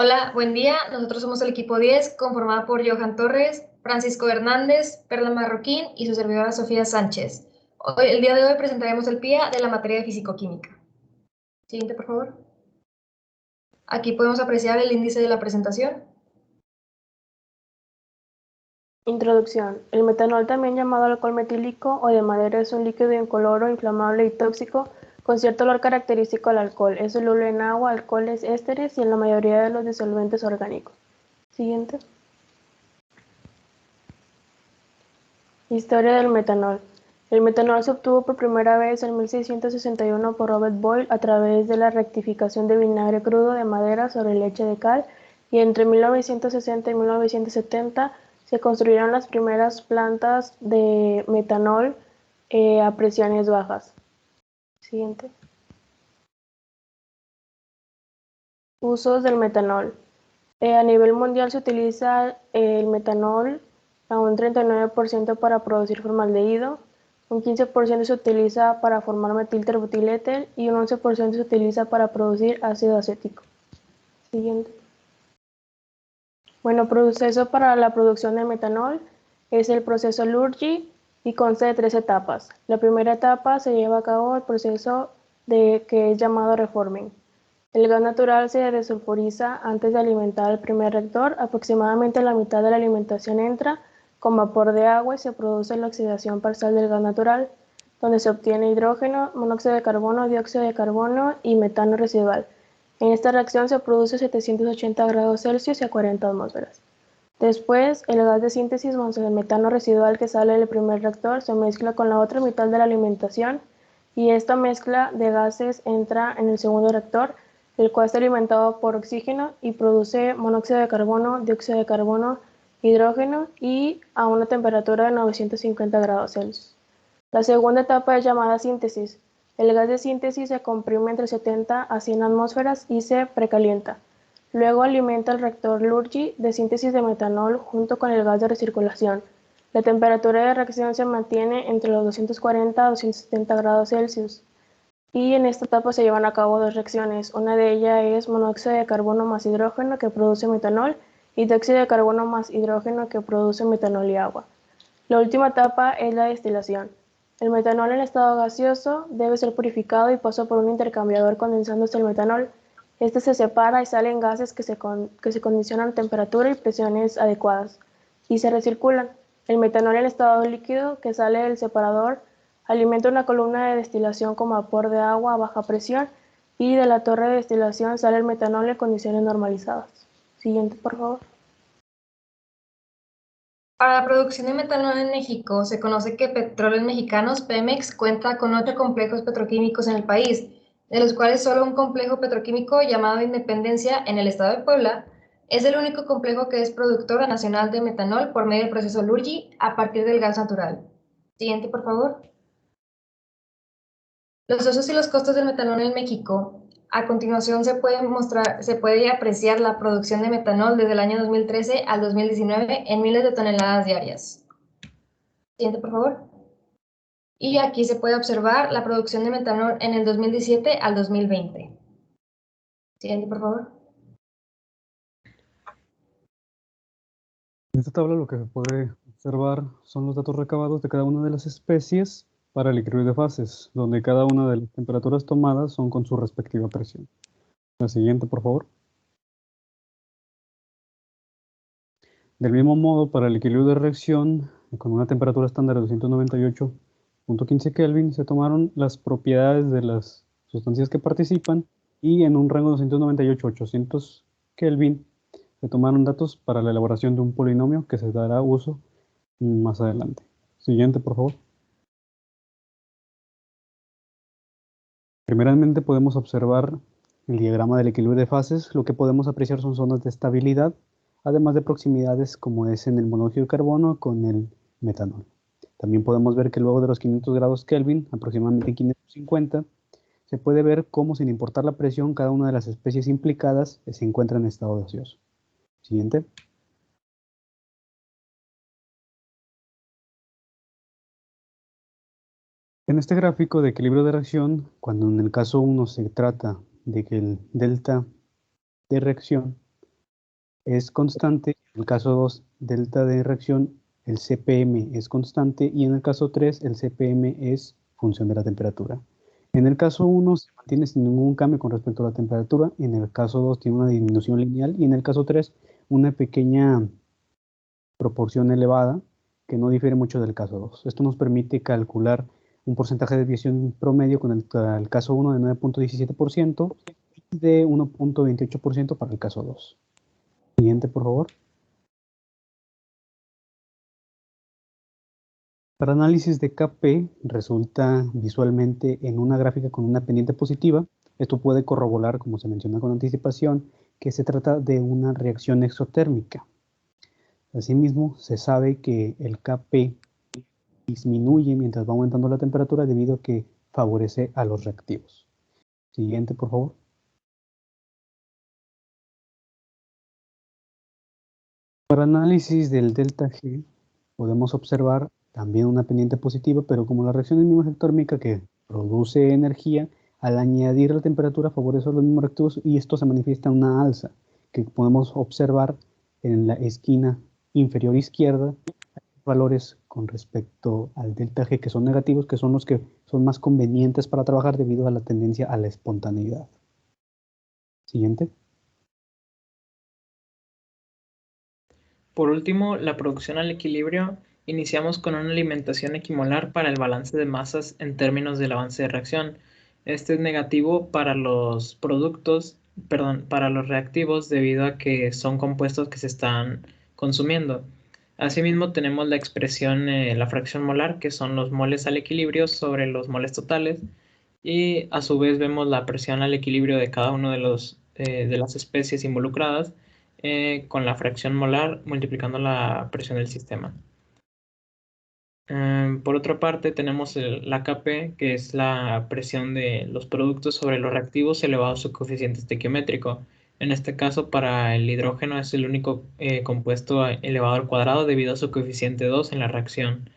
Hola, buen día. Nosotros somos el equipo 10, conformado por Johan Torres, Francisco Hernández, Perla Marroquín y su servidora Sofía Sánchez. El día de hoy presentaremos el PIA de la materia de Fisicoquímica. Siguiente, por favor. Aquí podemos apreciar el índice de la presentación. Introducción. El metanol, también llamado alcohol metílico o de madera, es un líquido incoloro, inflamable y tóxico con cierto olor característico al alcohol. Es soluble en agua, alcoholes, ésteres y en la mayoría de los disolventes orgánicos. Siguiente. Historia del metanol. El metanol se obtuvo por primera vez en 1661 por Robert Boyle a través de la rectificación de vinagre crudo de madera sobre leche de cal, y entre 1960 y 1970 se construyeron las primeras plantas de metanol a presiones bajas. Siguiente. Usos del metanol. A nivel mundial se utiliza el metanol a un 39% para producir formaldehído, un 15% se utiliza para formar metilterbutil y un 11% se utiliza para producir ácido acético. Siguiente. Bueno, proceso para la producción de metanol es el proceso Lurgi y consta de 3 etapas. La primera etapa se lleva a cabo el proceso que es llamado reforming. El gas natural se desulfuriza antes de alimentar el primer reactor. Aproximadamente la mitad de la alimentación entra con vapor de agua y se produce la oxidación parcial del gas natural, donde se obtiene hidrógeno, monóxido de carbono, dióxido de carbono y metano residual. En esta reacción se produce 780 grados Celsius y a 40 atmósferas. Después, el gas de síntesis más el metano residual que sale del primer reactor se mezcla con la otra mitad de la alimentación, y esta mezcla de gases entra en el segundo reactor, el cual está alimentado por oxígeno y produce monóxido de carbono, dióxido de carbono, hidrógeno y a una temperatura de 950 grados Celsius. La segunda etapa es llamada síntesis. El gas de síntesis se comprime entre 70 a 100 atmósferas y se precalienta. Luego alimenta el reactor Lurgi de síntesis de metanol junto con el gas de recirculación. La temperatura de reacción se mantiene entre los 240 a 270 grados Celsius. Y en esta etapa se llevan a cabo 2 reacciones. Una de ellas es monóxido de carbono más hidrógeno, que produce metanol, y dióxido de carbono más hidrógeno, que produce metanol y agua. La última etapa es la destilación. El metanol en estado gaseoso debe ser purificado y pasa por un intercambiador condensándose el metanol. Este se separa y salen gases que se condicionan a temperatura y presiones adecuadas y se recirculan. El metanol en estado líquido que sale del separador alimenta una columna de destilación con vapor de agua a baja presión, y de la torre de destilación sale el metanol en condiciones normalizadas. Siguiente, por favor. Para la producción de metanol en México, se conoce que Petróleos Mexicanos, Pemex, cuenta con 8 complejos petroquímicos en el país, de los cuales solo un complejo petroquímico llamado Independencia, en el estado de Puebla, es el único complejo que es productora nacional de metanol por medio del proceso Lurgi a partir del gas natural. Siguiente, por favor. Los usos y los costos del metanol en México. A continuación se puede apreciar la producción de metanol desde el año 2013 al 2019 en miles de toneladas diarias. Siguiente, por favor. Y aquí se puede observar la producción de metanol en el 2017 al 2020. Siguiente, por favor. En esta tabla lo que se puede observar son los datos recabados de cada una de las especies para el equilibrio de fases, donde cada una de las temperaturas tomadas son con su respectiva presión. La siguiente, por favor. Del mismo modo, para el equilibrio de reacción, con una temperatura estándar de 298.15 Kelvin, se tomaron las propiedades de las sustancias que participan, y en un rango de 298 a 800 Kelvin se tomaron datos para la elaboración de un polinomio que se dará uso más adelante. Siguiente, por favor. Primeramente podemos observar el diagrama del equilibrio de fases. Lo que podemos apreciar son zonas de estabilidad, además de proximidades como es en el monóxido de carbono con el metanol. También podemos ver que luego de los 500 grados Kelvin, aproximadamente 550, se puede ver cómo, sin importar la presión, cada una de las especies implicadas se encuentra en estado gaseoso. Siguiente. En este gráfico de equilibrio de reacción, cuando en el caso 1 se trata de que el delta de reacción es constante, en el caso 2, delta de reacción, el CPM es constante, y en el caso 3, el CPM es función de la temperatura. En el caso 1 se mantiene sin ningún cambio con respecto a la temperatura, en el caso 2 tiene una disminución lineal, y en el caso 3 una pequeña proporción elevada que no difiere mucho del caso 2. Esto nos permite calcular un porcentaje de desviación promedio con el caso 1 de 9.17% y de 1.28% para el caso 2. Siguiente, por favor. Para análisis de Kp resulta visualmente en una gráfica con una pendiente positiva. Esto puede corroborar, como se menciona con anticipación, que se trata de una reacción exotérmica. Asimismo, se sabe que el Kp disminuye mientras va aumentando la temperatura debido a que favorece a los reactivos. Siguiente, por favor. Para análisis del delta G podemos observar también una pendiente positiva, pero como la reacción es misma exotérmica que produce energía, al añadir la temperatura favorece a los mismos reactivos y esto se manifiesta en una alza que podemos observar en la esquina inferior izquierda. Valores con respecto al delta G que son negativos, que son los que son más convenientes para trabajar debido a la tendencia a la espontaneidad. Siguiente. Por último, la producción al equilibrio. Iniciamos con una alimentación equimolar para el balance de masas en términos del avance de reacción. Este es negativo para los para los reactivos debido a que son compuestos que se están consumiendo. Asimismo, tenemos la expresión, la fracción molar, que son los moles al equilibrio sobre los moles totales, y a su vez vemos la presión al equilibrio de cada uno de las especies involucradas, con la fracción molar multiplicando la presión del sistema. Por otra parte, tenemos la Kp, que es la presión de los productos sobre los reactivos elevado a su coeficiente estequiométrico. En este caso, para el hidrógeno es el único compuesto elevado al cuadrado debido a su coeficiente 2 en la reacción.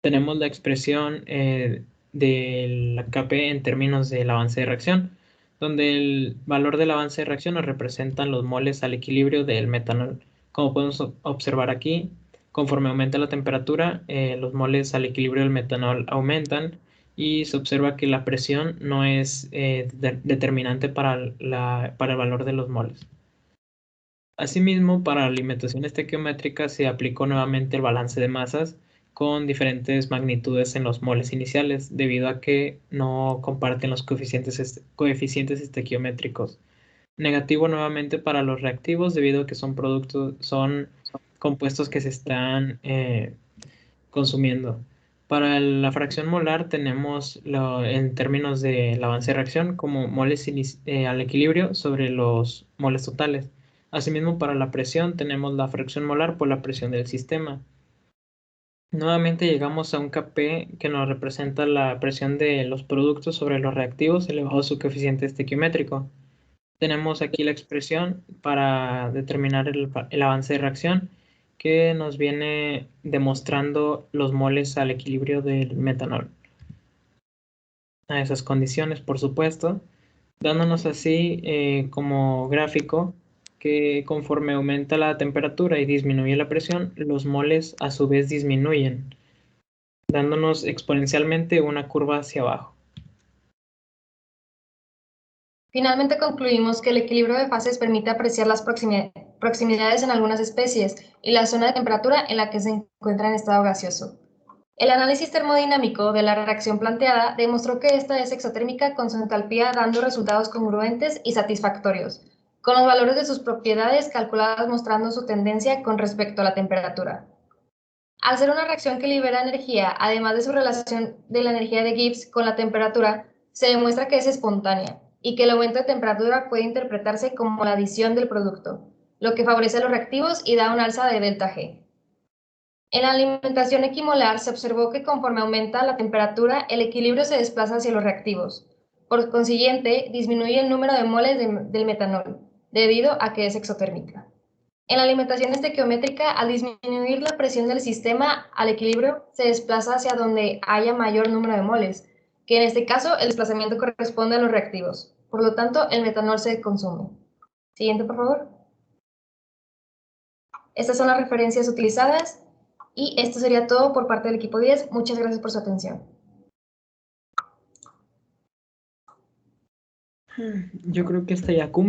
Tenemos la expresión de la Kp en términos del avance de reacción, donde el valor del avance de reacción nos representan los moles al equilibrio del metanol. Como podemos observar aquí, conforme aumenta la temperatura, los moles al equilibrio del metanol aumentan y se observa que la presión no es determinante para el valor de los moles. Asimismo, para la alimentación estequiométrica se aplicó nuevamente el balance de masas con diferentes magnitudes en los moles iniciales, debido a que no comparten los coeficientes estequiométricos. Negativo nuevamente para los reactivos, debido a que son compuestos que se están consumiendo. Para la fracción molar tenemos en términos del avance de reacción como moles al equilibrio sobre los moles totales. Asimismo, para la presión tenemos la fracción molar por la presión del sistema. Nuevamente llegamos a un Kp que nos representa la presión de los productos sobre los reactivos elevado a su coeficiente estequiométrico. Tenemos aquí la expresión para determinar el avance de reacción, que nos viene demostrando los moles al equilibrio del metanol. A esas condiciones, por supuesto, dándonos así como gráfico que conforme aumenta la temperatura y disminuye la presión, los moles a su vez disminuyen, dándonos exponencialmente una curva hacia abajo. Finalmente concluimos que el equilibrio de fases permite apreciar las proximidades en algunas especies y la zona de temperatura en la que se encuentra en estado gaseoso. El análisis termodinámico de la reacción planteada demostró que esta es exotérmica con su entalpía dando resultados congruentes y satisfactorios, con los valores de sus propiedades calculadas mostrando su tendencia con respecto a la temperatura. Al ser una reacción que libera energía, además de su relación de la energía de Gibbs con la temperatura, se demuestra que es espontánea y que el aumento de temperatura puede interpretarse como la adición del producto, lo que favorece a los reactivos y da un alza de delta G. En la alimentación equimolar se observó que conforme aumenta la temperatura, el equilibrio se desplaza hacia los reactivos. Por consiguiente, disminuye el número de moles del metanol, debido a que es exotérmica. En la alimentación estequiométrica, al disminuir la presión del sistema al equilibrio, se desplaza hacia donde haya mayor número de moles, que en este caso el desplazamiento corresponde a los reactivos. Por lo tanto, el metanol se consume. Siguiente, por favor. Estas son las referencias utilizadas y esto sería todo por parte del equipo 10. Muchas gracias por su atención. Yo creo que hasta ya cumple.